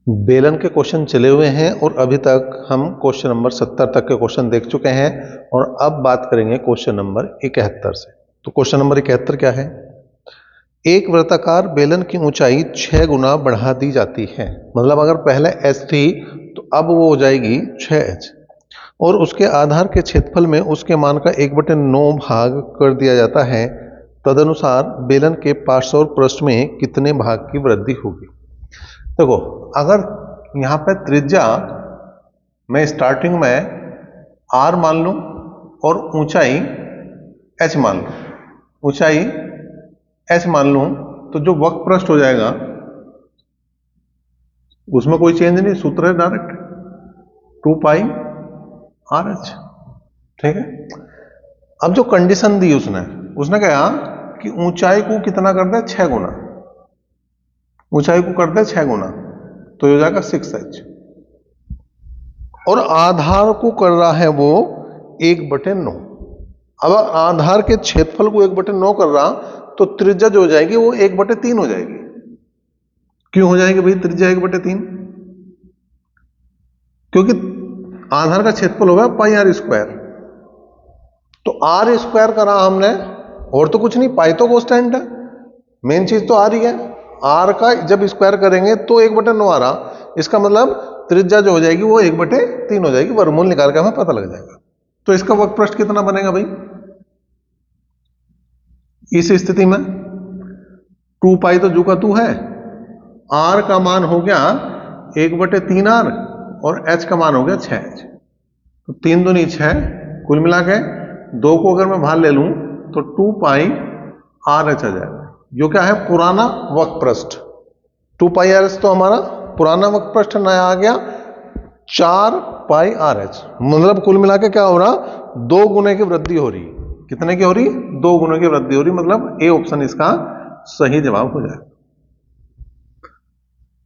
बेलन के क्वेश्चन चले हुए हैं और अभी तक हम क्वेश्चन नंबर 70 तक के क्वेश्चन देख चुके हैं और अब बात करेंगे क्वेश्चन नंबर 71 से। तो क्वेश्चन नंबर 71 क्या है? एक वृत्ताकार बेलन की ऊंचाई 6 गुना बढ़ा दी जाती है। मतलब अगर पहले h थी तो अब वो हो जाएगी 6h और उसके आधार के क्षेत्रफल में उसके मान का 1/9 भाग कर दिया जाता है। तदनुसार बेलन के पार्श्व और पृष्ठ में कितने भाग की वृद्धि होगी? देखो, अगर यहां पे त्रिज्या मैं स्टार्टिंग में r मान लूं और ऊंचाई h मान लूं, ऊंचाई h मान लूं, तो जो वक्र पृष्ठ हो जाएगा उसमें कोई चेंज नहीं, सूत्र है डायरेक्ट 2 पाई RH। ठीक है। अब जो कंडीशन दी उसने कहा कि ऊंचाई को कितना कर दे 6 गुना, ऊंचाई को कर दे 6 गुना, तो हो जाएगा 6h और आधार को कर रहा है वो 1/9। अब आधार के क्षेत्रफल को 1/9 कर रहा तो त्रिज्या जो हो जाएगी वो 1/3 हो जाएगी। क्यों हो जाएगी भाई त्रिज्या 1/3? क्योंकि आधार का क्षेत्रफल होगा पाई r स्क्वायर, तो r स्क्वायर करा हमने और तो कुछ नहीं, पाई तो कांस्टेंट है, मेन चीज तो r ही है। r का जब स्क्वायर करेंगे तो 1/9 आ रहा, इसका मतलब त्रिज्या जो हो जाएगी वो 1/3 हो जाएगी। वर्गमूल निकाल के हमें पता लग जाएगा। तो इसका वक्र पृष्ठ कितना बनेगा भाई इस स्थिति में? 2 पाई तो जू का तू है, r का मान हो गया 1/3r और h का मान हो गया 6h, तो 3 दूनी 6, कुल मिला के 2 को अगर मैं बाहर ले लूं तो 2 पाई RH आ जाएगा। जो क्या है? पुराना वक्र पृष्ठ। 2 पाई RH तो हमारा पुराना वक्र पृष्ठ, नया आ गया 4 पाई RH। मतलब कुल मिला के क्या हो रहा? 2 गुने की वृद्धि हो रही। कितने की हो रही? 2 गुने की वृद्धि हो रही। मतलब ए ऑप्शन इसका सही जवाब हो जाएगा।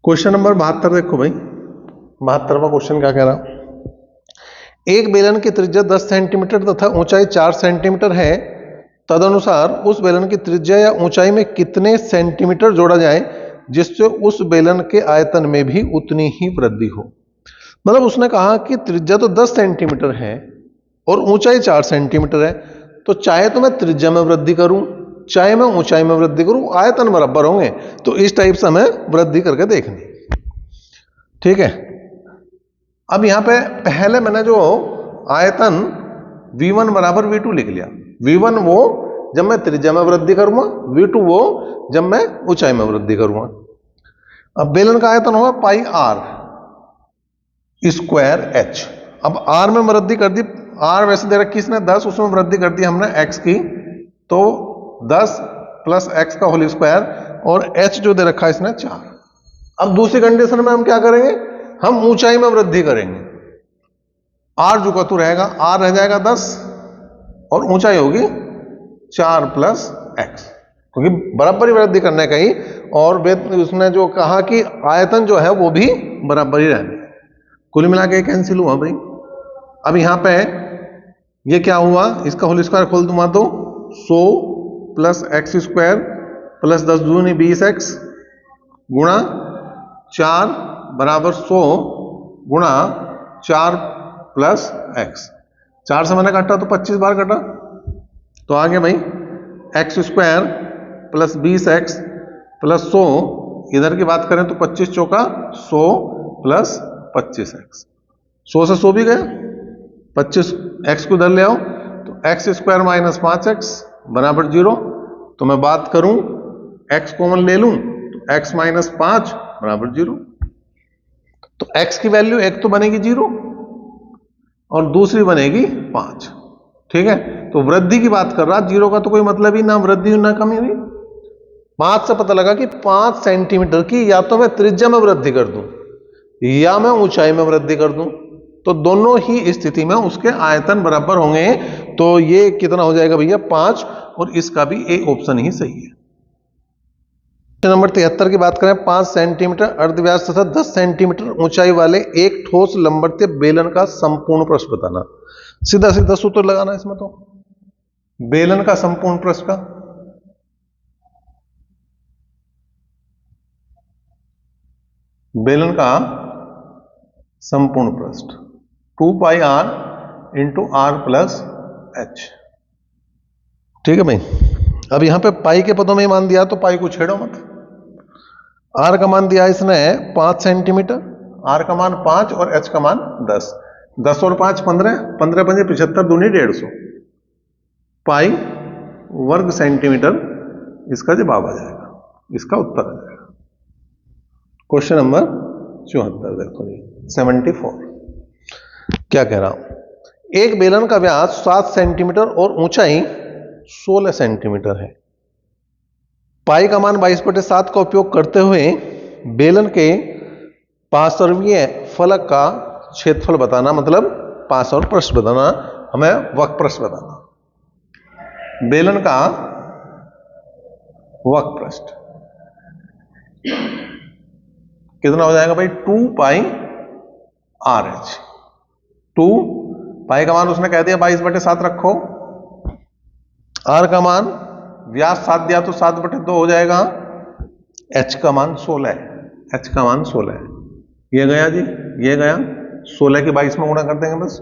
क्वेश्चन नंबर 72 देखो भाई, 72वां क्वेश्चन क्या कह रहा? एक बेलन की त्रिज्या 10 सेंटीमीटर तथा ऊंचाई 4 सेंटीमीटर है। तदनुसार उस बेलन की त्रिज्या या ऊंचाई में कितने सेंटीमीटर जोड़ा जाए जिससे उस बेलन के आयतन में भी उतनी ही वृद्धि हो? मतलब उसने कहा कि त्रिज्या तो 10 सेंटीमीटर है और ऊंचाई 4 सेंटीमीटर है, तो चाहे तो मैं त्रिज्या में वृद्धि करूं चाहे मैं ऊंचाई में वृद्धि करूं, आयतन बराबर होंगे। तो इस टाइप से हमें वृद्धि करके देखनी। ठीक है। अब यहां पे पहले मैंने जो आयतन V1 बराबर V2 लिख लिया। V1 वो जब मैं त्रिज्या में वृद्धि करूंगा, V2 वो जब मैं ऊंचाई में वृद्धि करूंगा। अब बेलन का आयतन होगा पाई r स्क्वायर h। अब r में वृद्धि कर दी, r वैसे दे रखी इसने 10, उसमें वृद्धि कर दी हमने x की, तो 10 प्लस x का होल स्क्वायर और h जो दे रखा है इसने 4। अब दूसरी कंडीशन में हम क्या करेंगे? हम ऊंचाई में वृद्धि करेंगे। r जो का तो रहेगा, r रह जाएगा 10 और ऊंचाई होगी 4 प्लस x, क्योंकि बराबर ही वृद्धि करने का ही। और उसने जो कहा कि आयतन जो है वो भी बराबर ही रहने। कुल मिला के कैंसिल हुआ भाई। अब यहां पे ये क्या हुआ? इसका होल स्क्वायर खोल दूंगा तो 100 प्लस एक्स स्क्वायर प्लस 10 दूनी 20x गुणा 4 बराबर 100 गुणा 4 प्लस x। 4 से मैंने काटा तो 25 बार कटा, तो आ गया भाई x square plus 20x plus 100। इधर की बात करें तो 25 चौका 100 प्लस 25x, 100 से 100 भी गया, 25x को इधर ले आओ तो एक्स स्क्वायर माइनस 5x बराबर 0। तो मैं बात करूं x कॉमन ले लूं तो x माइनस 5 बराबर 0। तो x की वैल्यू एक तो बनेगी 0 और दूसरी बनेगी 5। ठीक है। तो वृद्धि की बात कर रहा, 0 का तो कोई मतलब ही ना वृद्धि ना कमी हुई। 5 से पता लगा कि 5 सेंटीमीटर की या तो मैं त्रिज्या में वृद्धि कर दूं या मैं ऊंचाई में वृद्धि कर दूं, तो दोनों ही स्थिति में उसके आयतन बराबर होंगे। तो ये कितना हो जाएगा भैया? 5, और इसका भी ए ऑप्शन ही सही है। नंबर 73 की बात करें, 5 सेंटीमीटर अर्धव्यास तथा 10 सेंटीमीटर ऊंचाई वाले एक ठोस लंबवतीय बेलन का संपूर्ण पृष्ठ बताना। सीधा सीधा सूत्र लगाना इसमें, तो बेलन का संपूर्ण पृष्ठ का बेलन का संपूर्ण पृष्ठ 2 pi R into R plus H. ठीक है भाई, अब यहां पे पाई के पदों में ही मान दिया तो पाई को छेड़ो मत। आर का मान दिया इसने 5 सेंटीमीटर, आर का मान 5 और एच का मान 10। 10 और 5 15, 15 पंजे 75 दूनी 150 पाई वर्ग सेंटीमीटर इसका जवाब आ जाएगा, इसका उत्तर आ जाएगा। क्वेश्चन नंबर 74 देखो जी 74 क्या कह रहा हूं, एक बेलन का व्यास 7 सेंटीमीटर और ऊंचाई 16 सेंटीमीटर है। पाई का मान 22/7 का उपयोग करते हुए बेलन के पार्श्वीय फलक का क्षेत्रफल बताना, मतलब पार्श्व और पृष्ठ बताना, हमें वक्र पृष्ठ बताना। बेलन का वक्र पृष्ठ कितना हो जाएगा भाई, 2 पाई आर एच। 2 पाई का मान उसने कह दिया 22/7 रखो, आर का मान व्यास 7 दिया तो 7/2 हो जाएगा, एच का मान 16 है, एच का मान 16 है। ये गया जी, ये गया, 16 के 22 में गुणा कर देंगे बस,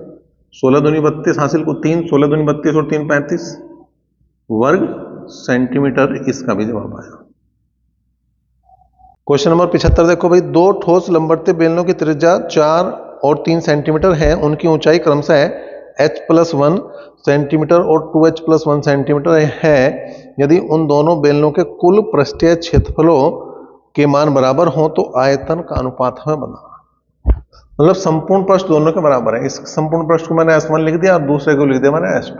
16 दूनी 32 हासिल को 3, 16 दूनी 32 और 3 35 वर्ग सेंटीमीटर, इसका भी जवाब आया। क्वेश्चन नंबर 75 देखो भाई, दो ठोस लंबवतीय बेलनों की त्रिज्या 4 और 3 सेंटीमीटर है, उनकी ऊंचाई क्रमशः h+1 सेंटीमीटर और 2h+1 सेंटीमीटर है। यदि उन दोनों बेलनों के कुल पृष्ठीय क्षेत्रफलों के मान बराबर हों तो आयतन का अनुपात हमें बनाना। मतलब संपूर्ण पृष्ठ दोनों के बराबर है। इस संपूर्ण पृष्ठ को मैंने S1 लिख दिया और दूसरे को लिख दिया मैंने S2।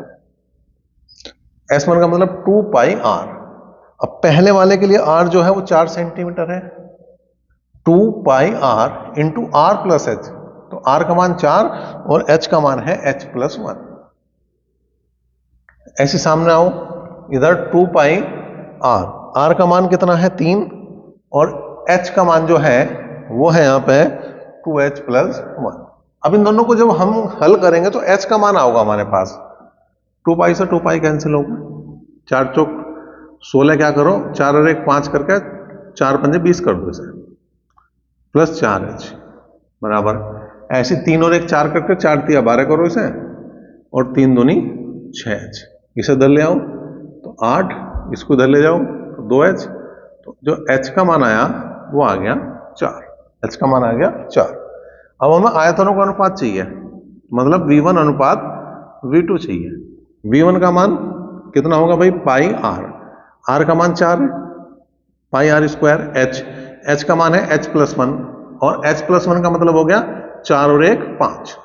S1 का मतलब 2 पाई आर। अब पहले वाले के लिए r जो है वो 4 सेंटीमीटर है, 2 pi R into R plus H, तो r का मान 4 और h का मान है h+1। ऐसे सामने आओ, इधर 2 पाई आर, r का मान कितना है 3 और h का मान जो है वो है यहां पे 2h+1। अब इन दोनों को जब हम हल करेंगे तो h का मान आओगा हमारे पास, 2 पाई से 2 पाई कैंसिल होगा, 4 चौक 16, क्या करो 4 और 1 5 करके 4 पंजे 20 कर दो इसे, प्लस 4h बराबर, ऐसे 3 और 1 4 करके 4 तिया 12 करो इसे, और 3 दूनी 6h, इसे इधर ले आओ तो 8, इसको इधर ले जाओ तो 2h, तो जो h का मान आया वो आ गया 4, h का मान आ गया 4। अब हमें आयतनों का अनुपात चाहिए, मतलब V1 अनुपात V2 चाहिए। V1 का मान कितना होगा भाई, पाई आर, आर का मान 4 है, पाई आर स्क्वायर, h का मान है h+1 और h+1 का मतलब हो गया 4 और 1 5,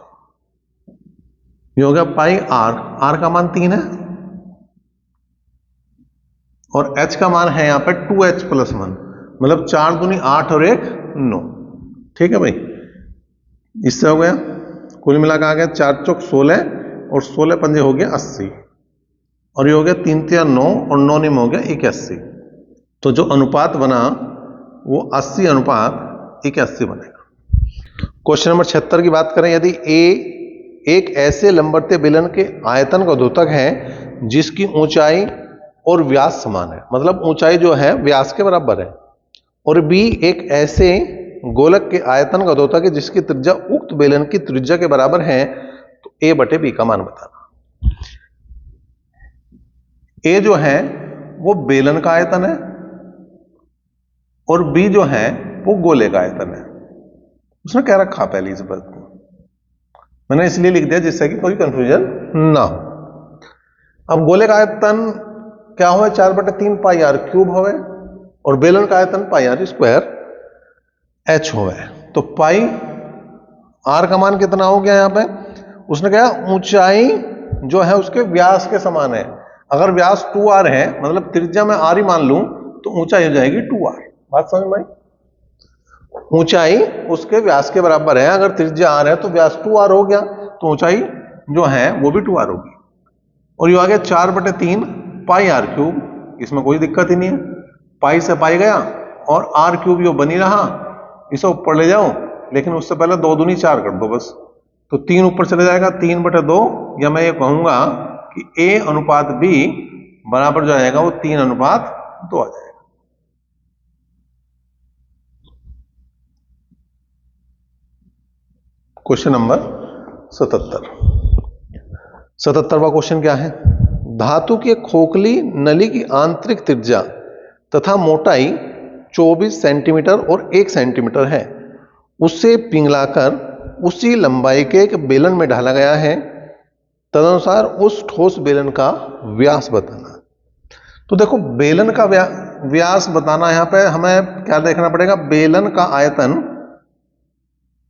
ये हो गया पाई आर, आर का मान 3 है और h का मान है यहां पे 2h+1, मतलब 4 दूनी 8 और 1 9। ठीक है भाई, इससे हो गया कुल मिलाकर आ गया 4 चौक 16 और 16 पंजे हो गया 80, और ये हो गया 3 तिया 9 और 9 निम हो गया 81। तो जो अनुपात बना वो 80 अनुपात 81 बनेगा। क्वेश्चन नंबर 76 की बात करें, यदि ए एक ऐसे लंबवतीय बेलन के आयतन का द्योतक है जिसकी ऊंचाई और व्यास समान है, मतलब ऊंचाई जो है व्यास के बराबर है, और बी एक ऐसे गोलक के आयतन का द्योतक है जिसकी त्रिज्या उक्त बेलन की त्रिज्या के बराबर है, तो ए बटे बी का मान बताना। ए जो है वो बेलन का आयतन है और बी जो है वो गोले का आयतन है। उसने क्या रखा पहले इस बात को मैंने इसलिए लिख दिया जिससे कि कोई कंफ्यूजन ना हो। अब गोले का आयतन क्या हुआ, 4/3 पाई आर क्यूब हुआ और बेलन का आयतन पाई आर स्क्वायर एच हुआ है। तो पाई आर का मान कितना हो गया यहां पे, उसने कहा ऊंचाई जो है उसके व्यास के समान है। अगर व्यास 2r है, मतलब त्रिज्या में r ही मान लूं तो ऊंचाई हो जाएगी 2r। बात समझ में आई, ऊंचाई उसके व्यास के बराबर है, अगर त्रिज्या r है तो व्यास 2r हो गया, तो ऊंचाई जो है वो भी 2r होगी। और ये आ गया 4/3 पाई आर क्यूब, इसमें कोई दिक्कत ही नहीं है, पाई से पाई गया और आर क्यूब यो बनी रहा, इसे ऊपर ले जाओ, लेकिन उससे पहले 2 दूनी 4 कर दो बस, तो 3 ऊपर चले जाएगा, 3/2, या मैं ये कहूंगा कि a अनुपात b बराबर जो आएगा वो 3 अनुपात 2 आ जाएगा। Question number 77। 77वां क्वेश्चन क्या है? धातु की एक खोखली नली की आंतरिक त्रिज्या तथा मोटाई 24 सेंटीमीटर और 1 सेंटीमीटर है। उससे पिघलाकर उसी लंबाई के एक बेलन में डाला गया है। तदनुसार उस ठोस बेलन का व्यास बताना। तो देखो, बेलन का व्यास बताना, यहां पे हमें क्या देखना पड़ेगा? बेलन का आयतन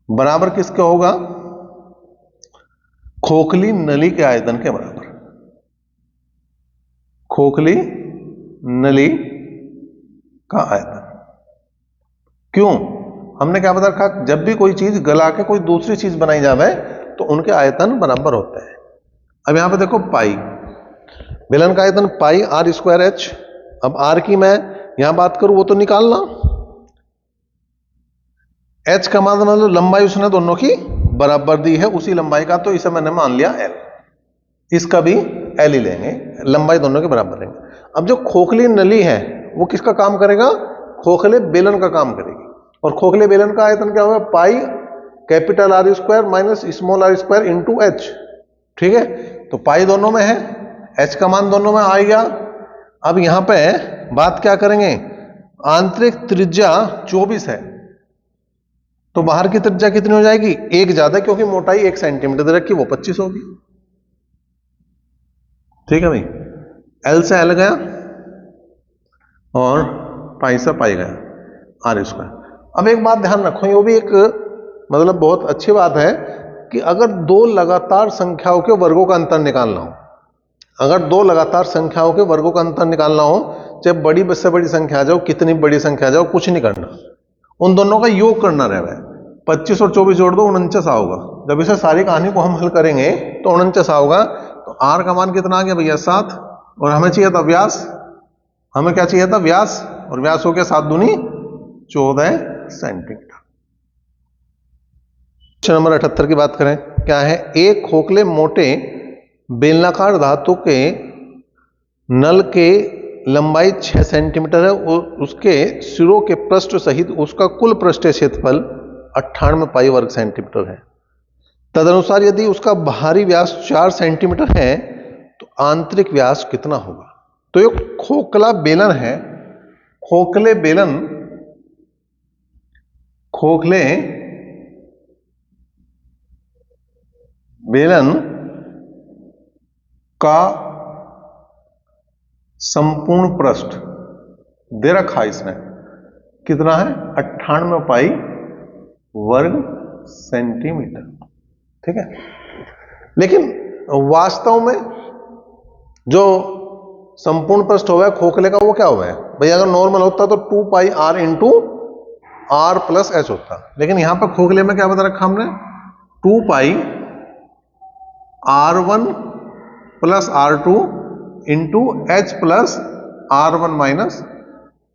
बराबर किसके होगा? खोखली नली के आयतन के बराबर। खोखली नली का आयतन। क्यों? हमने क्या बता रखा? जब भी कोई चीज गला के कोई दूसरी चीज बनाई जावे तो उनके आयतन बराबर होते हैं। अब यहां पे देखो, पाई, बेलन का आयतन पाई आर स्क्वायर एच। अब आर की मैं यहां बात करूं वो तो निकालना, एच का मान मतलब लंबाई उसने दोनों की बराबर दी है, उसी लंबाई का, तो इसे मैंने मान लिया एल। इसका भी एल ही लेंगे, लंबाई दोनों के बराबर लेंगे। अब जो खोखली नली है वो किसका काम करेगा? खोखले बेलन का काम करेगी। और खोखले बेलन का आयतन क्या होगा? Pi capital R square minus small R square into H. ठीक है, तो पाई दोनों में है, एच का मान दोनों में आ गया। अब यहां पे बात क्या करेंगे? आंतरिक त्रिज्या 24 है, तो बाहर की त्रिज्या कितनी हो जाएगी? एक ज्यादा, क्योंकि मोटाई 1 सेंटीमीटर दे रखी, वो 25 होगी। ठीक है भाई, एल से एल गया और पाई से पाई गया, आर स्क्वायर। अब एक बात ध्यान रखो, ये भी एक मतलब बहुत अच्छी बात है कि अगर दो लगातार संख्याओं के वर्गों का अंतर निकालना हो, अगर दो लगातार संख्याओं के वर्गों का अंतर निकालना हो, चाहे बड़ी से बड़ी संख्या आ जाओ, कितनी बड़ी संख्या आ जाओ, कुछ नहीं करना, उन दोनों का योग करना रहेगा। 25 और 24 जोड़ दो, 49 आओगा। जब इसे सारी कहानी को हम हल करेंगे तो 49 आओगा। तो आर का मान कितना आ गया भैया? 7। और हमें चाहिए था व्यास, हमें क्या चाहिए था? व्यास, और व्यास हो गया 7 दूनी 14 सेंटीमीटर। क्वेश्चन नंबर 78 की बात करें, क्या है? एक खोखले मोटे बेलनाकार धातु के नल के लंबाई 6 सेंटीमीटर है और उसके सिरों के पृष्ठ सहित उसका कुल पृष्ठीय क्षेत्रफल 98 पाई वर्ग सेंटीमीटर है। तदनुसार यदि उसका बाहरी व्यास 4 सेंटीमीटर है तो आंतरिक व्यास कितना होगा? तो ये खोखला बेलन है, खोखले बेलन का संपूर्ण पृष्ठ दे रखा है इसमें, कितना है? 98 पाई वर्ग सेंटीमीटर। ठीक है, लेकिन वास्तव में जो संपूर्ण पृष्ठ हुआ है खोखले का, वो क्या हुआ है भाई? अगर नॉर्मल होता तो 2 pi R into R plus H होता, लेकिन यहां पर खोखले में क्या बता रखा हमने? 2 पाई R1 plus R2 into H plus R1 minus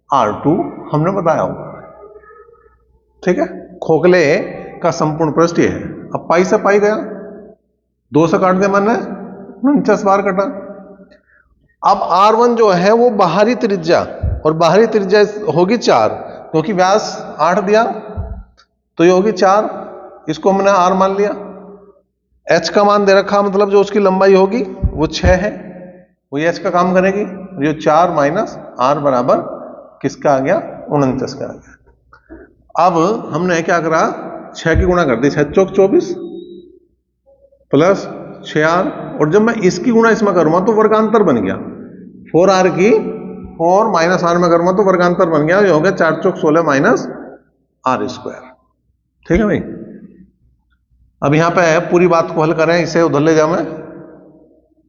R2 हमने बताया होगा। ठीक है, खोखले का संपूर्ण पृष्ठ ये है। अब पाई से पाई गया, 2 से काट दिया मैंने, 49 बार कटा। अब R1 जो है वो बाहरी त्रिज्या, और बाहरी त्रिज्या होगी 4, क्योंकि व्यास 8 दिया तो ये होगी 4, इसको हमने R मान लिया। H का मान दे रखा, मतलब जो उसकी लंबाई होगी वो 6 है, वो H का काम करेगी। ये 4 माइनस R बराबर किसका आ गया? 49 का आ गया। अब हमने क्या करा? 6 की गुणा कर दी, 6 चौक 24 प्लस 6R, और जब मैं इसकी गुणा इसमें करूंगा तो वर्गांतर बन गया। 4R की 4 माइनस R में करूंगा तो वर्गांतर बन गया, ये हो गया 4 चौक 16 माइनस R स्क्वायर। ठीक है भाई, अब यहां पे पूरी बात को हल करें, इसे उधर ले जाऊं मैं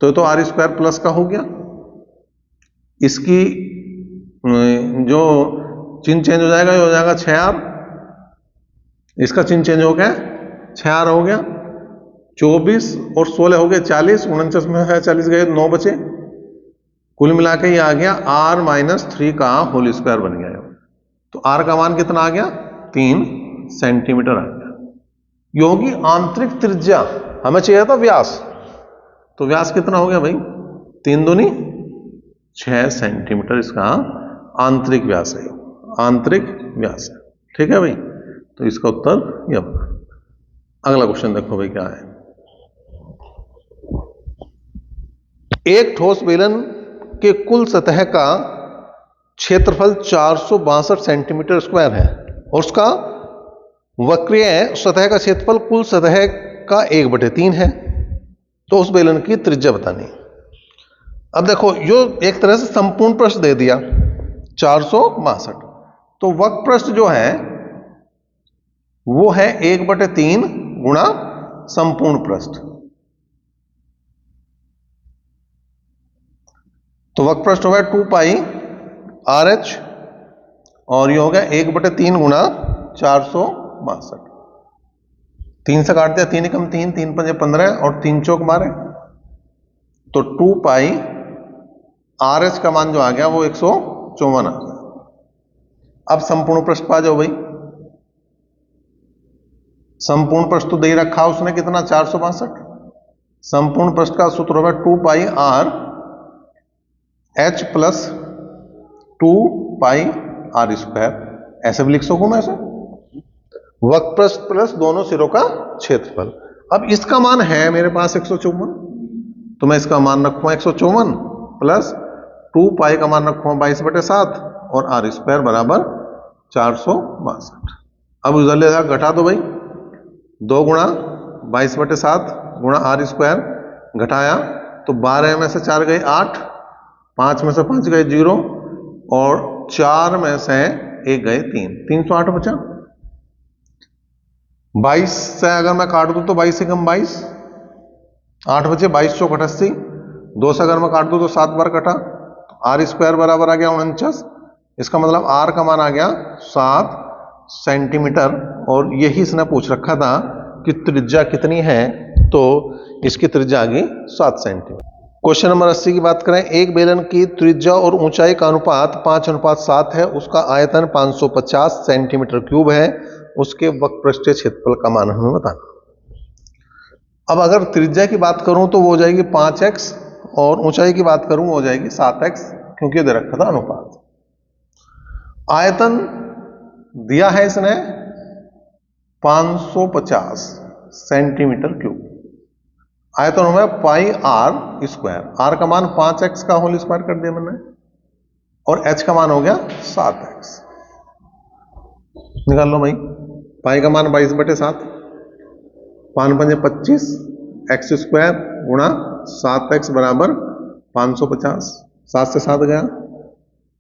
तो R स्क्वायर प्लस का हो गया, इसकी जो चिन्ह चेंज हो जाएगा, ये हो जाएगा 6R, इसका चिन्ह चेंज हो गया, 6R हो गया, 24 और 16 हो गए 40, 49 में है 40 गए, 9 बचे, कुल मिला के ये आ गया R माइनस 3 का होल स्क्वायर बन गया। तो R का मान कितना आ गया? 3 सेंटीमीटर आ गया। योगी आंतरिक त्रिज्या, हमें चाहिए था व्यास, तो व्यास कितना हो गया भाई? 3 दूनी 6 सेंटीमीटर इसका आंतरिक व्यास है, आंतरिक व्यास है। ठीक है भाई, तो इसका उत्तर यह होगा। अगला क्वेश्चन देखो भाई क्या है। एक ठोस बेलन के कुल सतह का क्षेत्रफल 462 सेंटीमीटर स्क्वायर है और उसका वक्रीय सतह का क्षेत्रफल कुल सतह का 1/3 है। तो उस बेलन की त्रिज्या बतानी। अब देखो यो एक तरह से संपूर्ण पृष्ठ दे दिया 462, तो वक्र पृष्ठ जो है वो है 1/3 गुणा संपूर्ण पृष्ठ। तो वक्र पृष्ठ हो गया 2 पाई RH और ये हो गया 1/3 गुणा 462। 3 से काट दिया, 3 एकम 3, 3 पंजे 15 और 3 चौक मारे, तो 2 पाई RH का मान जो आ गया वो 154 आ गया। अब संपूर्ण पृष्ठ पा जाओ भाई। संपूर्ण पृष्ठ तो दे ही रखा उसने कितना 462। संपूर्ण पृष्ठ का सूत्र होगा 2 पाई RH प्लस 2 पाई R स्क्वायर। ऐसे भी लिख सकूं मैं ऐसे, वक्र पृष्ठ प्लस दोनों सिरों का क्षेत्रफल। अब इसका मान है मेरे पास 154, तो मैं इसका मान रखूंगा 154 प्लस 2 पाई का मान रखूंगा 22/7 और R स्क्वायर बराबर 462। अब उधर ले जा घटा दो भाई, 2 गुणा 22/7 गुणा R स्क्वायर घटाया तो 12 में से 4 गए 8, 5 में से 5 गए 0 और 4 में से 1 गए 3, 308 बचा। 22 से अगर मैं काट दूं तो 22 से कम 22, 8 बचे, 22 चौक 88। 2 से अगर मैं काट दूं तो 7 बार कटा, तो R स्क्वायर बराबर आ गया 49। इसका मतलब R का मान आ गया 7 सेंटीमीटर और यही इसने पूछ रखा था कि त्रिज्या कितनी है, तो इसकी त्रिज्या आ गई 7 सेंटीमीटर। क्वेश्चन नंबर 80 की बात करें। एक बेलन की त्रिज्या और ऊंचाई का अनुपात 5:7 है, उसका आयतन 550 सेंटीमीटर क्यूब है, उसके वक्र पृष्ठीय क्षेत्रफल का मान हमें बताना। अब अगर त्रिज्या की बात करूं तो वो हो जाएगी 5x और ऊंचाई की बात करूं वो हो जाएगी 7x, क्योंकि दे रखा था अनुपात। आयतन दिया है इसने 550 सेंटीमीटर क्यूब, आयतन हो गया पाई R स्क्वायर। R का मान 5x का होल स्क्वायर कर दिया मैंने और h का मान हो गया 7x। निकाल लो भाई, पाई का मान 22/7, 5 पंजे 25 x स्क्वायर गुणा 7x बराबर 550। 7 से 7 गया,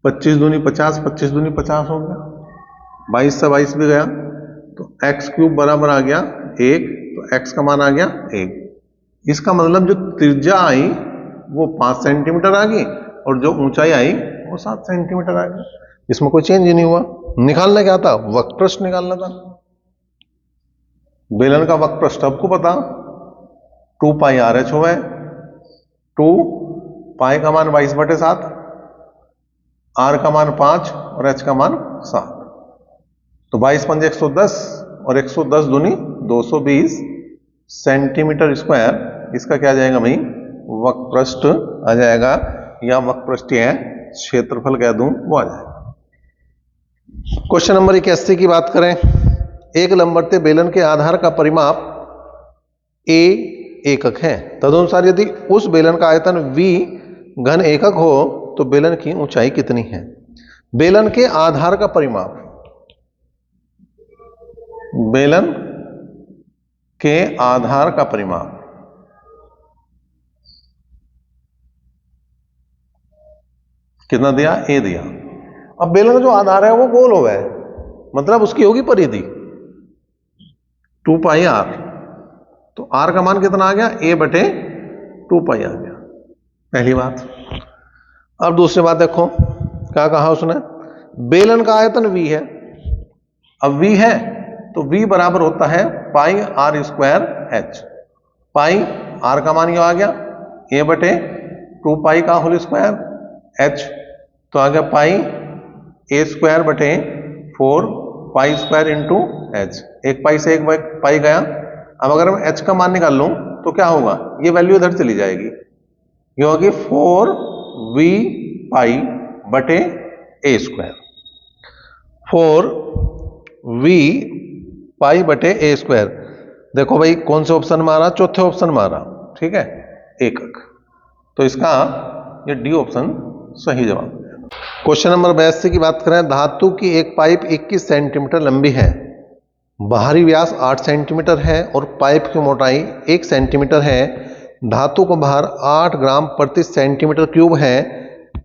25 दूनी 50, 25 दूनी 50 हो गया, 22 से 22 भी गया, तो x क्यूब बराबर आ गया 1, तो x का मान आ गया 1। इसका मतलब जो त्रिज्या आई वो 5 सेंटीमीटर आ गई और जो ऊंचाई आई वो 7 सेंटीमीटर आ गई। इसमें कोई चेंज ही नहीं हुआ। निकालना क्या था? वक्र पृष्ठ निकालना था। बेलन का वक्र पृष्ठ आपको पता 2 पाई RH हो गए, 2 पाई का मान 22/7, R का मान 5 और H का मान 7, तो 22 पंजे 110 और 110 दूनी 220 सेंटीमीटर स्क्वायर। इसका क्या आ जाएगा भाई? वक्र पृष्ठ आ जाएगा, या वक्र पृष्ठीय क्षेत्रफल कह दूं वो आ जाएगा। क्वेश्चन नंबर 81 की बात करें। एक लंबवत बेलन के आधार का परिमाप A एकक है, तदनुसार यदि उस बेलन का आयतन V घन एकक हो तो बेलन की ऊंचाई कितनी है? बेलन के आधार का परिमाप, बेलन के आधार का परिमाप कितना दिया? A दिया। अब बेलन का जो आधार है वो गोल हो गया, मतलब उसकी होगी परिधि 2 पाई R, तो R का मान कितना आ गया? A/2 पाई आ गया, पहली बात। अब दूसरी बात देखो क्या कहा उसने, बेलन का आयतन V है। अब V है तो V बराबर होता है पाई R स्क्वायर H। पाई R का मान ये आ गया A/2 पाई का होल स्क्वायर, H तो आ गया पाई A स्क्वायर बटे 4 पाई स्क्वायर इंटू H। एक पाई से एक पाई गया। अब अगर मैं H का मान निकाल लूं तो क्या होगा? ये वैल्यू इधर चली जाएगी, ये होगी 4V पाई बटे A स्क्वायर, 4V पाई बटे A स्क्वायर। देखो भाई कौन से ऑप्शन में आ रहा, चौथे ऑप्शन में आ रहा, ठीक है, एकक। तो इसका ये डी ऑप्शन सही जवाब। क्वेश्चन नंबर 82 की बात करें, धातु की एक पाइप 21 सेंटीमीटर लंबी है, बाहरी व्यास 8 सेंटीमीटर है और पाइप की मोटाई 1 सेंटीमीटर है, धातु का भार 8 ग्राम प्रति सेंटीमीटर क्यूब है,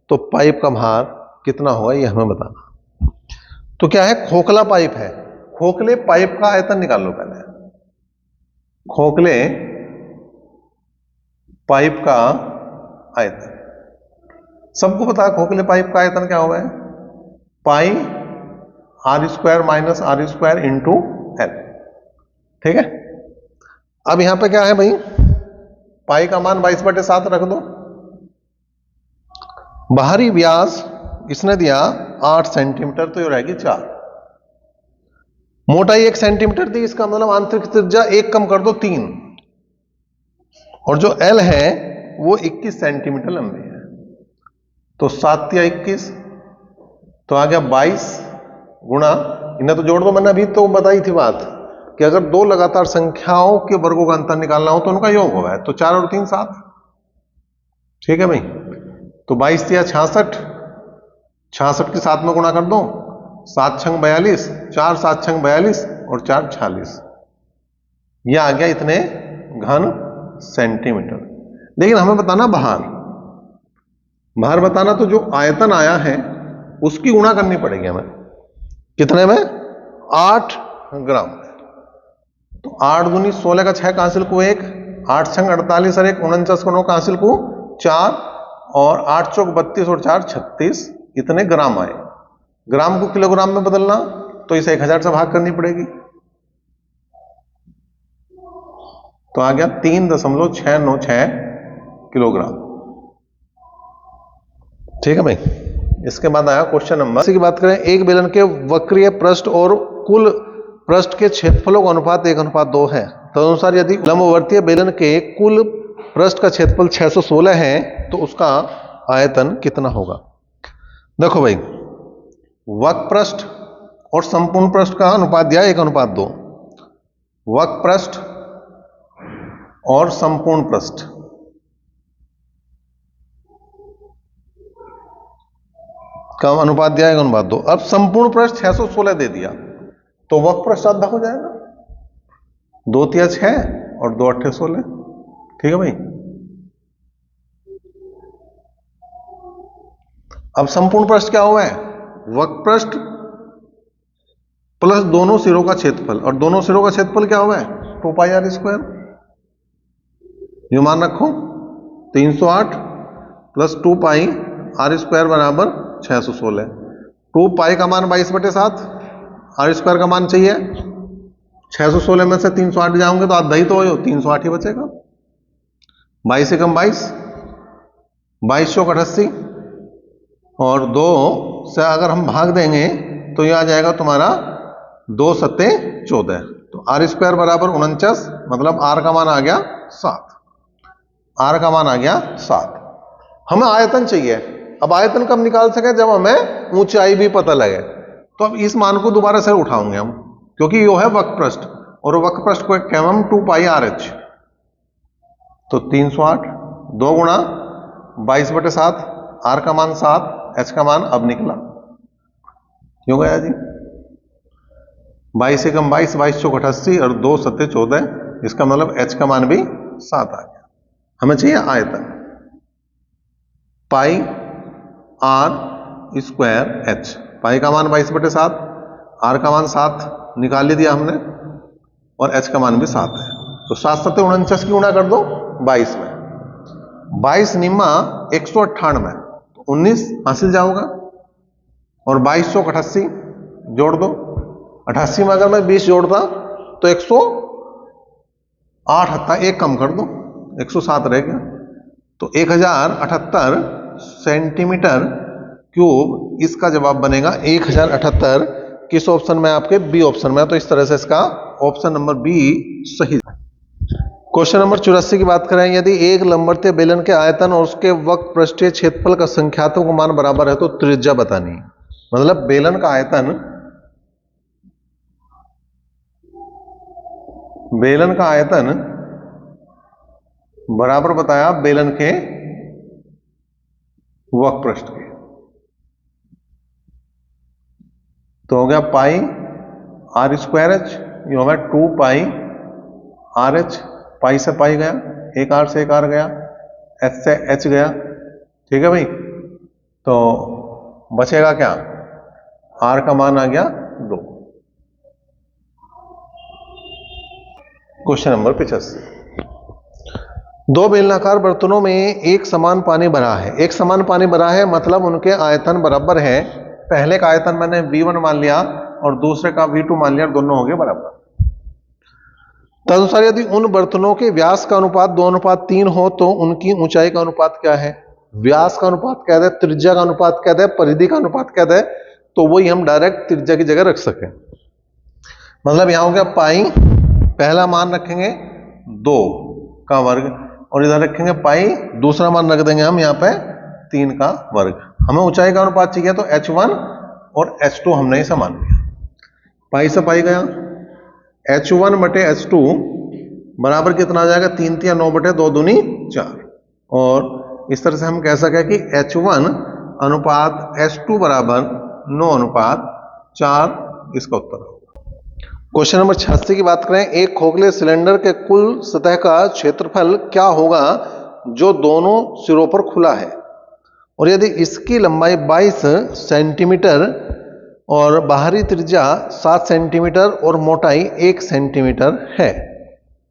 तो पाइप का भार कितना होगा ये हमें बताना। तो क्या है, खोखला पाइप है, खोखले पाइप का आयतन निकाल लो पहले। खोखले पाइप का आयतन सबको पता है, खोखले पाइप का आयतन क्या होगा, pi R square minus R square into L, ठीक है। अब यहां पे क्या है भाई, पाई का मान 22/7 रख दो, बाहरी व्यास इसने दिया 8 सेंटीमीटर, तो ये रहेगी 4, मोटाई 1 सेंटीमीटर थी, इसका मतलब आंतरिक त्रिज्या 1 कम कर दो 3, और जो एल है वो 21 सेंटीमीटर लंबी है, तो 7 या 21, तो आ गया 22 गुणा, इन्हें तो जोड़ दो, मैंने अभी तो बताई थी बात कि अगर दो लगातार संख्याओं के वर्गों का अंतर निकालना हो तो उनका योग होगा, तो 4 और 3 7, ठीक है भाई। तो 22 या 66, 66 के 7 में गुणा कर दो, 7 छंग 42, 4 7 छंग 42 और 4 46, यह आ गया इतने घन सेंटीमीटर। लेकिन हमें बताना भार बताना, तो जो आयतन आया है उसकी गुणा करनी पड़ेगी हमें, कितने में, 8 ग्राम। तो 8 दूनी 16 का 6 कांसिल को 1, 8 छंग 48 और 1 49 को 9 कांसिल को 4, और 8 चौक 32 और 4 36, इतने ग्राम आए। ग्राम को किलोग्राम में बदलना, तो इसे 1000 से भाग करनी पड़ेगी, तो आ गया 3.696 किलोग्राम, ठीक है भाई। इसके बाद आया क्वेश्चन नंबर, इसी की बात करें, एक बेलन के वक्रीय पृष्ठ और कुल पृष्ठ के क्षेत्रफलों का अनुपात 1:2 है, तदनुसार यदि लंबवर्तीय बेलन के कुल पृष्ठ का क्षेत्रफल 616 है तो उसका आयतन कितना होगा। देखो भाई, वक्र पृष्ठ और संपूर्ण पृष्ठ का अनुपात दिया 1:2, वक्र पृष्ठ और संपूर्ण पृष्ठ का अनुपात दिया 1:2। अब संपूर्ण पृष्ठ 616 दे दिया, तो वक्र पृष्ठ आधा हो जाएगा, 2 तिया 6 और 2 8 16, ठीक है भाई। अब संपूर्ण पृष्ठ क्या हुआ है, वक्र पृष्ठ प्लस दोनों सिरों का क्षेत्रफल, और दोनों सिरों का क्षेत्रफल क्या हुआ है, 2 पाई आर स्क्वायर, यू मान रखो 308 प्लस 2 पाई आर स्क्वायर बराबर 616, 2 पाई का मान 22/7, आर स्क्वायर का मान चाहिए 616 में से 308 जाओगे तो आधा ही तो हो, 308 ही बचेगा, 22 से कम 22, 22 चौक 88, और 2 से अगर हम भाग देंगे तो यह आ जाएगा तुम्हारा 2 सत्ते 14, तो आर स्क्वायर बराबर 49, मतलब आर का मान आ गया 7, आर का मान आ गया 7। हमें आयतन चाहिए, अब आयतन कब निकाल सके, जब हमें ऊंचाई भी पता लगे। तो अब इस मान को दोबारा से उठाओगे हम, क्योंकि यो है वक्र पृष्ठ, और वक्र पृष्ठ को एक हम 2 पाई आर एच, तो 308, 2 गुणा 22/7, आर का मान 7, एच का मान अब निकला, क्यों गया जी, 22 से कम 22, 22 चौक 88 और 2 सत्ते 14, इसका मतलब एच का मान भी 7 आ गया। हमें चाहिए आयतन, पाई आर स्क्वायर एच, पाई का मान 22/7, आर का मान 7 निकाल दिया हमने, और एच का मान भी 7 है, तो 7 सत्ते 49 की गुणा कर दो 22 में, 22 निम्मा 198, तो 19 हासिल जाओगा, और 22 चौक 88 जोड़ दो, 88 में अगर मैं 20 जोड़ता तो 108 हत्ता 1 कम कर दो, 107 रह गया, तो 1078 सेंटीमीटर क्यूब इसका जवाब बनेगा 1078। किस ऑप्शन में, आपके बी ऑप्शन में, तो इस तरह से इसका ऑप्शन नंबर बी सही। क्वेश्चन नंबर 84 की बात करें, यदि एक लंबवर्तीय बेलन के आयतन और उसके वक्र पृष्ठीय क्षेत्रफल का संख्यात्मक मान बराबर है तो त्रिज्या बतानी है। मतलब बेलन का आयतन बेलन का आयतन बराबर बताया बेलन के वक्रपृष्ठ के। तो हो गया पाई आर स्क्वायर एच, ये हो गया 2 पाई आर एच, पाई से पाई गया, एक आर से एक आर गया, एच से एच गया, ठीक है भाई। तो बचेगा क्या, आर का मान आ गया 2। Question number 85। दो बेलनाकार बर्तनों में एक समान पानी भरा है। एक समान पानी भरा है मतलब उनके आयतन बराबर है। पहले का आयतन मैंने V1 मान लिया और दूसरे का V2 मान लिया, दोनों हो गए बराबर। तदनुसार यदि उन बर्तनों के व्यास का अनुपात 2:3 हो तो उनकी ऊंचाई का अनुपात क्या है। व्यास का अनुपात क्या है, त्रिज्या का अनुपात क्या है, परिधि का अनुपात क्या है, तो वही हम डायरेक्ट त्रिज्या की जगह रख सकें। मतलब यहां हो गया पाई, पहला मान रखेंगे 2 का वर्ग और इधर रखेंगे पाई, दूसरा मान रख देंगे हम यहाँ पे 3 का वर्ग। हमें ऊंचाई का अनुपात चाहिए तो H1 और H2 हमने इसे मान लिया। पाई से पाई गया, H1 बटे H2 बराबर कितना आ जाएगा, 3 3 9 बटे 2 दूनी 4। और इस तरह से हम कह सकें कि H1 अनुपात H2 बराबर 9 अनुपात 4, इसका उत्तर होगा। क्वेश्चन नंबर 86 की बात करें, एक खोखले सिलेंडर के कुल सतह का क्षेत्रफल क्या होगा जो दोनों सिरों पर खुला है और यदि इसकी लंबाई 22 सेंटीमीटर और बाहरी त्रिज्या 7 सेंटीमीटर और मोटाई 1 सेंटीमीटर है।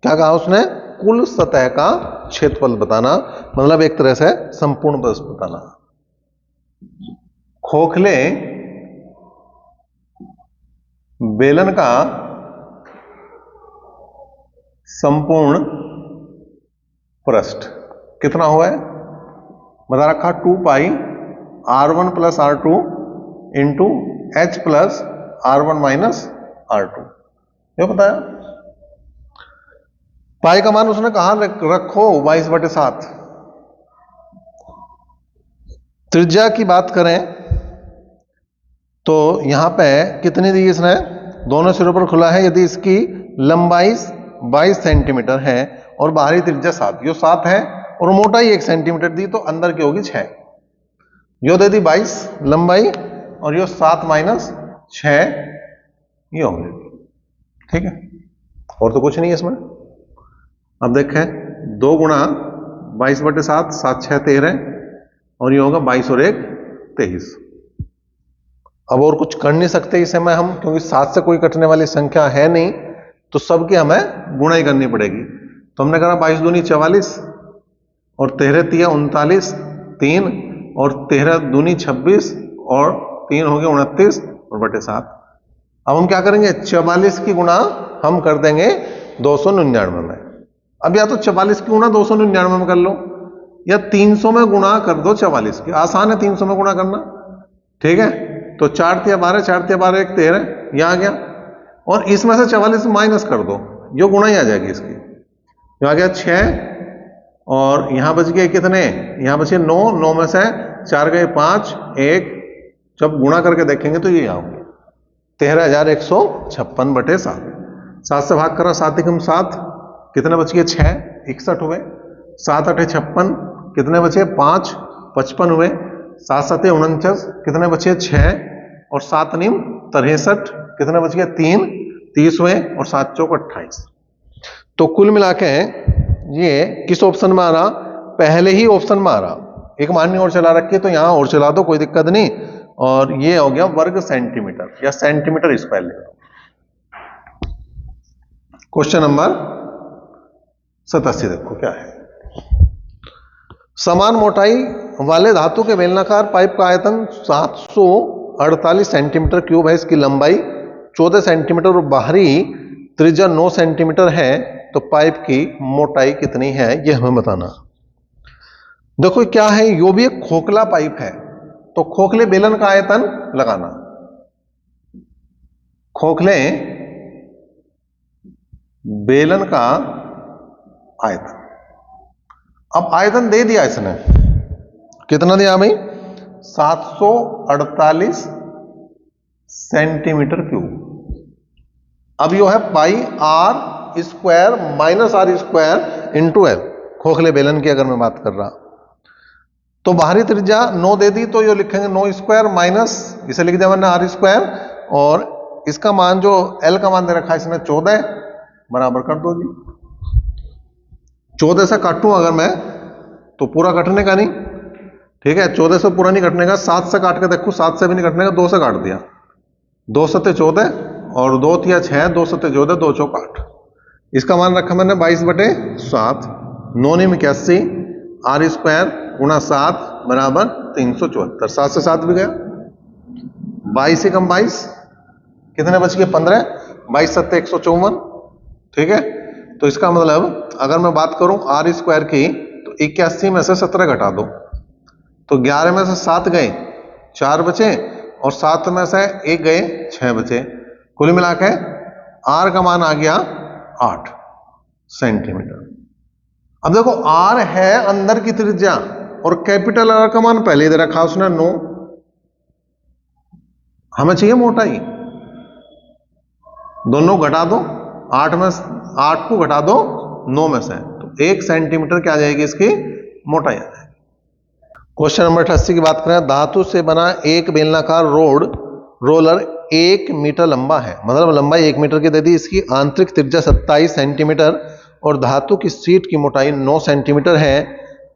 क्या कहा उसने, कुल सतह का क्षेत्रफल बताना, मतलब एक तरह से संपूर्ण बस बताना। खोखले बेलन का संपूर्ण पृष्ठ कितना हुआ है, बता रखा 2 पाई R1 plus R2 into H plus R1 minus R2, ये बताया। पाई का मान उसने कहा रखो 22/7। त्रिज्या की बात करें तो यहां पे कितनी दी इसने, दोनों सिरों पर खुला है, यदि इसकी लंबाई 22 सेंटीमीटर है और बाहरी त्रिज्या 7, यो 7 है और मोटाई 1 सेंटीमीटर दी तो अंदर की होगी 6। यो दे दी 22 लंबाई और यो 7 माइनस 6 ये होगी, ठीक है। और तो कुछ नहीं है इसमें। अब देखें 2 गुणा 22/7, 7 6 13 और ये होगा 22 और 1 23। अब और कुछ कर नहीं सकते इसे में हम, क्योंकि 7 से कोई कटने वाली संख्या है नहीं, तो सबकी हमें गुणाई करनी पड़ेगी। तो हमने कहा 22 दूनी 44 और 13 तिया 39, 3 और 13 दूनी 26 और 3 हो गए 29 और बटे 7। अब हम क्या करेंगे, 44 की गुणा हम कर देंगे 299 में। अब या तो 44 की गुणा 299 में कर लो या 300 में गुणा कर दो 44 की, आसान है 300 में गुणा करना, ठीक है। तो 4 तिया 12, 4 तिया 12 1 13, यह आ गया और इसमें से 44 माइनस कर दो, जो गुणा ही आ जाएगी इसकी। यह आ गया 6 और यहां बच गए कितने, यहां बचे 9, 9 में से 4 गए 5, 1, जब गुणा करके देखेंगे तो ये आओगे 13,156 बटे 7। 7 से भाग करा 7 एकम 7, कितने बच गए 6, 61 हुए। 7 8 56, कितने बचे 5, 55 हुए। 7 7 49, कितने बचे 6 और 7 9 63, कितने बच गए 3, 30 हुए और 7 चौक 28। तो कुल मिला के ये किस ऑप्शन में आ रहा, पहले ही ऑप्शन में आ रहा। एक माननी और चला रखी है तो यहां और चला दो, कोई दिक्कत नहीं। और ये हो गया वर्ग सेंटीमीटर या सेंटीमीटर स्क्वायर ले लो। क्वेश्चन नंबर 87 देखो क्या है। समान मोटाई वाले धातु के बेलनाकार पाइप का आयतन 748 सेंटीमीटर क्यूब है, इसकी लंबाई 14 सेंटीमीटर और बाहरी त्रिज्या 9 सेंटीमीटर है, तो पाइप की मोटाई कितनी है ये हमें बताना। देखो क्या है, यो भी एक खोखला पाइप है, तो खोखले बेलन का आयतन लगाना। खोखले बेलन का आयतन, अब आयतन दे दिया इसने, कितना दिया भाई 748 सेंटीमीटर क्यूब। अब यो है pi R square minus R square into L, खोखले बेलन की अगर मैं बात कर रहा, तो बाहरी त्रिज्या 9 दे दी तो ये लिखेंगे 9 स्क्वायर माइनस, इसे लिख दिया मैंने आर स्क्वायर, और इसका मान जो एल का मान दे रखा है इसने 14 बराबर कर दो जी। 14 से काटूं अगर मैं तो पूरा कटने का नहीं, ठीक है, 14 से पूरा नहीं कटने का, 7 से काट के देखो, 7 से भी नहीं कटने का, 2 से काट दिया, 2 सत्ते 14 और 2 तिया 6, 2 सत्ते 14, 2 चौक 8, इसका मान रखा मैंने 22/7, 9 × 81 आर स्क्वायर गुणा 7 बराबर 374, 7 से 7 भी गया, 22 से कम 22 कितने बच गए 15, 22 सत्ते 154, ठीक है। तो इसका मतलब अगर मैं बात करूं आर स्क्वायर की तो 81 में से 17 घटा दो, तो 11 में से 7 गए 4 बचे, और 7 में से 1 गए 6 बचे, कुल मिला के आर का मान आ गया 8 सेंटीमीटर। अब देखो आर है अंदर की त्रिज्या और कैपिटल आर का मान पहले दे रखा उसने 9, हमें चाहिए मोटाई, दोनों घटा दो, 8 को घटा दो 9 में से, तो 1 सेंटीमीटर क्या आ जाएगी इसकी मोटाई आ जाएगी। क्वेश्चन नंबर 88 की बात करें, धातु से बना एक बेलनाकार रोलर 1 मीटर लंबा है, मतलब लंबाई 1 मीटर की दे दी, इसकी आंतरिक त्रिज्या 27 सेंटीमीटर और धातु की शीट की मोटाई 9 सेंटीमीटर है,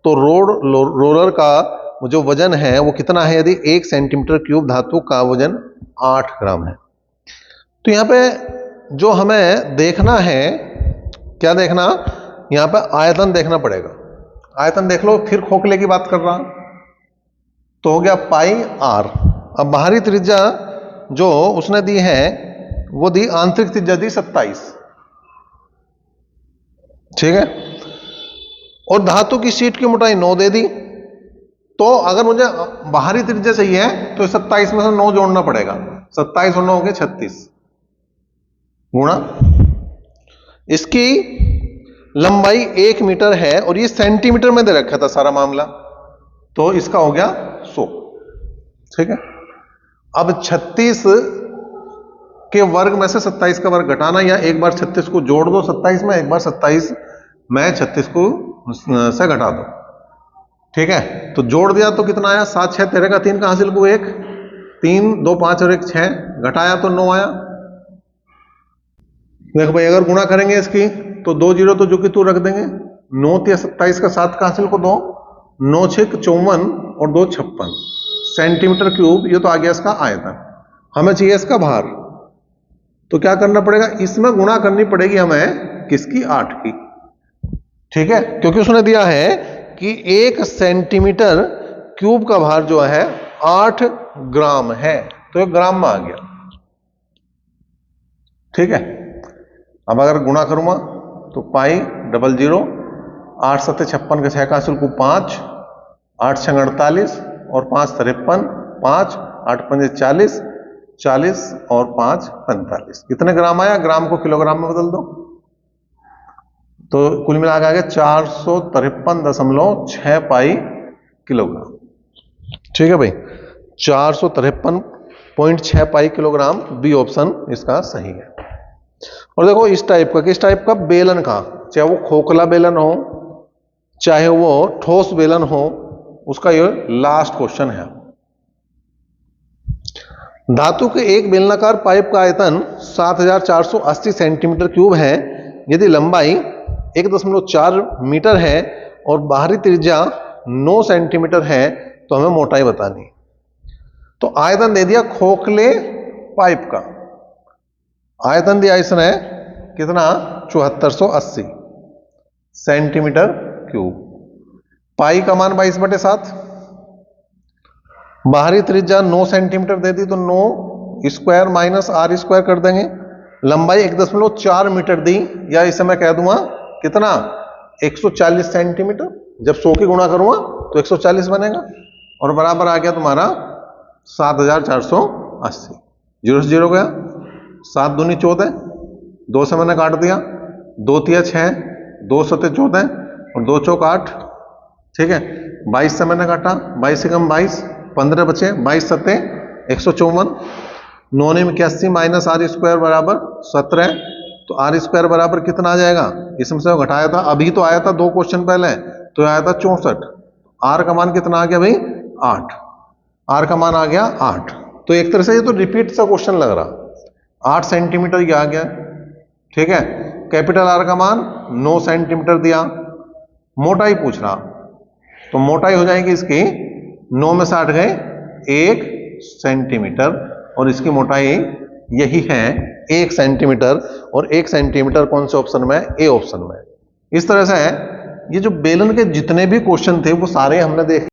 तो रोलर का जो वजन है वो कितना है? यदि 1 सेंटीमीटर क्यूब धातु का वजन 8 ग्राम है। तो यहाँ पे जो हमें देखना है, क्या देखना, यहाँ पे आयतन देखना पड़ेगा। आयतन देख लो, फिर खोखले की बात कर रहा, तो हो गया पाई आर। अब बाहरी त्रिज्या जो उसने दी है वो दी, आंतरिक त्रिज्या दी 27, ठीक है, और धातु की शीट की मोटाई 9 दे दी, तो अगर मुझे बाहरी त्रिज्या चाहिए तो 27 में से 9 जोड़ना पड़ेगा, 27 और 9 हो गए 36 गुणा, इसकी लंबाई 1 मीटर है और ये सेंटीमीटर में दे रखा था सारा मामला, तो इसका हो गया 100, ठीक है। अब 36 के वर्ग में से 27 का वर्ग घटाना, या एक बार 36 को जोड़ दो 27 में, एक बार 27 में 36 को से घटा दो, ठीक है। तो जोड़ दिया तो कितना आया, 7 6 13 का 3 का हासिल को 1, 3 2 5 और 1 6, घटाया तो 9 आया। देखो भाई अगर गुणा करेंगे इसकी तो 2 जीरो तो जो कि तू रख देंगे, 9 या 27 का 7 का हासिल को 2, 9 6 54 और 2 56 सेंटीमीटर क्यूब, ये तो आ गया इसका आयतन। हमें चाहिए इसका भार, तो क्या करना पड़ेगा, इसमें गुणा करनी पड़ेगी हमें किसकी, 8 की, ठीक है, क्योंकि उसने दिया है कि 1 सेंटीमीटर क्यूब का भार जो है 8 ग्राम है, तो 1 ग्राम में आ गया, ठीक है। अब अगर गुणा करूंगा तो पाई 00, 8 7 56 के 6 का हासिल को 5, 8 6 48 और 5 53, 5 8 5 40, 40 और 5 45, कितने ग्राम आया, ग्राम को किलोग्राम में बदल दो, तो कुल मिला के आ गया 453.6 पाई किलोग्राम, ठीक है भाई, 453.6 पाई किलोग्राम, बी ऑप्शन इसका सही है। और देखो इस टाइप का, किस टाइप का, बेलन का, चाहे वो खोखला बेलन हो चाहे वो ठोस बेलन हो, उसका ये लास्ट क्वेश्चन है। धातु के एक बेलनाकार पाइप का आयतन 7480 सेंटीमीटर क्यूब है, यदि लंबाई 1.4 मीटर है और बाहरी त्रिज्या 9 सेंटीमीटर है, तो हमें मोटाई बतानी। तो आयतन दे दिया खोखले पाइप का, आयतन दिया इसने कितना, 7480 सेंटीमीटर क्यूब, पाई का मान 22/7, बाहरी त्रिज्या 9 सेंटीमीटर दे दी, तो 9 स्क्वायर माइनस आर स्क्वायर कर देंगे, लंबाई 1.4 मीटर दी, या इसे मैं कह दूंगा कितना, 140 सेंटीमीटर, जब 100 की गुणा करूंगा तो 140 बनेगा, और बराबर आ गया तुम्हारा 7480, 0 से 0 गया, 7 दूनी 14, 2 से मैंने काट दिया, 2 तिया 6, 2 सते 14 और 2 चौक 8, ठीक है, 22 से मैंने काटा, 22 से कम 22, 15 बचे, 22 सते 154, 9 × 81 माइनस आर स्क्वायर बराबर 17, तो आर स्क्वायर बराबर कितना आ जाएगा, इसमें से घटाया था, अभी तो आया था 2 क्वेश्चन पहले, तो आया था 64। आर का मान कितना आ गया भाई, 8। आर का मान आ गया 8। तो एक तरह से ये तो रिपीट सा क्वेश्चन लग रहा। 8 सेंटीमीटर ये आ गया, ठीक है। कैपिटल आर का मान 9 सेंटीमीटर दिया, मोटाई पूछ रहा, तो मोटाई हो जाएगी इसकी 9 में 60 गए 1 सेंटीमीटर, और इसकी मोटाई यही है 1 सेंटीमीटर, और 1 सेंटीमीटर कौन से ऑप्शन में, ए ऑप्शन में। इस तरह से ये जो बेलन के जितने भी क्वेश्चन थे वो सारे हमने देखे।